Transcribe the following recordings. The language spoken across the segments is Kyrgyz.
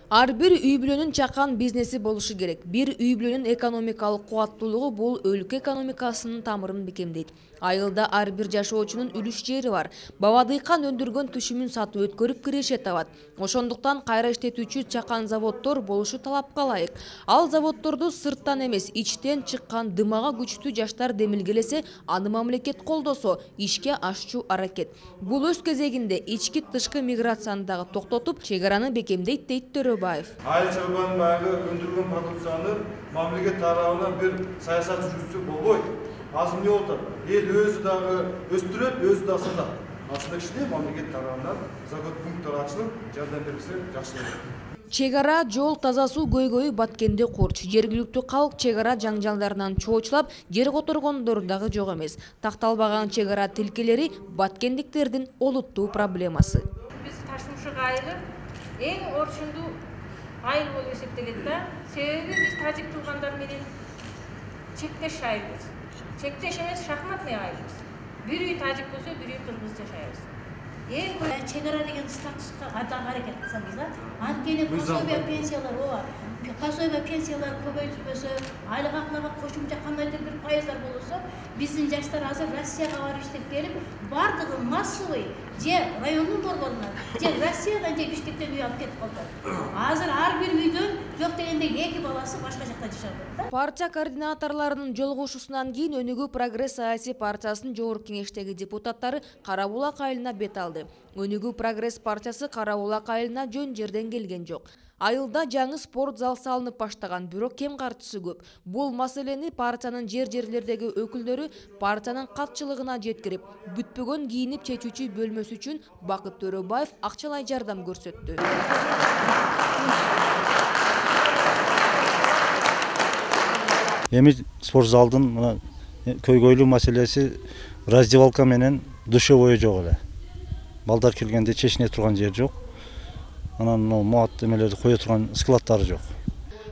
Ар бир үй бүлөнүн чакан бизнеси болушу керек. Бир үй бүлөнүн экономикалык кубаттуулугу бул өлкө экономикасынын тамырын бекемдейт. Айылда ар бир жашоочунун үлүш жери бар. Баба дыйкан өндүргөн түшүмүн сатып өткөрүп киреше табат. Ошондуктан кайра иштетүүчү чакан заводдор болушу талапка ылайык. Ал заводдорду сырттан эмес, ичтен чыккан дымага күчтүү жаштар демилгелесе, аны мамлекет колдосо, ишке ашчу аракет. Бул өз кезегинде ички тышкы миграцияны дагы токтотуп, чек араны бекемдейт дейт Төрөбаев. Айыл чарбанын баягы өндүргөн продукцияны мамлекет тарабынан бир саясат жүргүзүү болбойт. Азыр эмне болуп атат? Эл өзү дагы өстүрөт, өзү дагы сатат. Ушундай кишине мамлекет тарабынан закон пункттар ачылып, жардам берилсе жакшы болот. Чек ара, жол, таза суу көйгөйү Баткенде корч. Жергиликтүү калк чек ара жаңжалдарынан чоочулап, жер которгондор дагы жок эмес. Такталбаган чек ара тилкелери баткендиктердин олуттуу проблемасы. Биз Ташмушук айылы эң орчундуу айыл болуп эсептелет да. Себеби биз тажик туугандар менен чектеш айылбыз. Чектеш эмес, шахматный айылбыз. Бир үй тажик болсо, бир үй кыргыз жашайбыз. Чек ара деген статуска дагы аракет кылсаңыз, анткени пособия пенсиялар ооба. Пособия пенсиялар көбөйтүлбөсө, айлык акыларга кошумча кандайдыр бир пайыздар болсо, биздин жаштар азыр Россияга барып иштеп келип, бардыгы массовый же райондун борборуна, же Россиядан же Бишкектен үй алып кетип калды. Азыр ар бир үйдөн жок дегенде 2 баласы башка жакта жашап атат. Партия координаторлорунун жолугушуусунан кийин Өнүгүү Прогресс саясий партиясынын жогорку кеңештеги депутаттары Карабулак айылына бет алды. Өнүгүү Прогресс партиясы Карабулак айылына жөн жерден келген жок. Айылда жаңы спорт зал салынып баштаган, бирок кем карчысы көп. Бул маселени партиянын жерлердеги өкүлдөрү партиянын катчылыгына жеткирип, бүтпөгөн кийинип чечүүчү бөлмөсү үчүн Бакыт Төрөбаев акчалай жардам көрсөттү. Эми спорт залдын көйгөйлүү маселеси раздевалка менен душевой жок эле. Балдар келгенде чечине турган жер жок. Анан муат эмелерди кое турган складдары жок.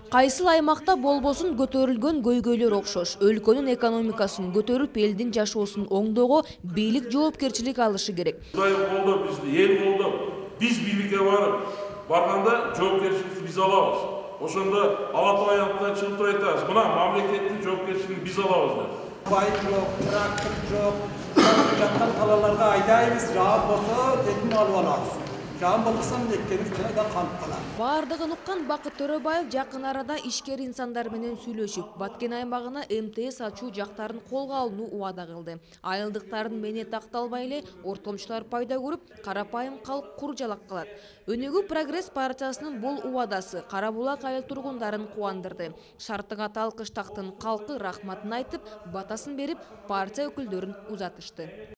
Кайсыл аймакта болбосун көтөрүлгөн көйгөйлөр окшош. Өлкөнүн экономикасын көтөрүп, элдин жашоосун оңдоого бийлик жоопкерчилик алышы керек. Кудай колдоп, бизди эл колдоп, биз бийликке барганда жоопкерчиликти биз алабыз. Ошондо Алатау аянтынан чыгып туруп айтабыз, мына мамлекеттин жоопкерчилигин биз алабыз деп. Бай жок, трактор жок, жактан талаларга айдайбыз, жаап болсо тетин алып алабыз. Бардыгын уккан Бакыт Төрөбаев жакын арада ишкер инсандар менен сүйлөшүп, Баткен аймагына МТС ачуу жактарын колго алууну убада кылды. Айылдыктардын мени такталбай эле ортомчулар пайда көрүп, карапайым калк куржалак калат. Өнүгүү Прогресс партиясынын бул убадасы Карабулак айыл тургундарын кубандырды. Шартыңа талкыштактын калкы рахматын айтып, батасын берип, партия өкүлдөрүн узатышты.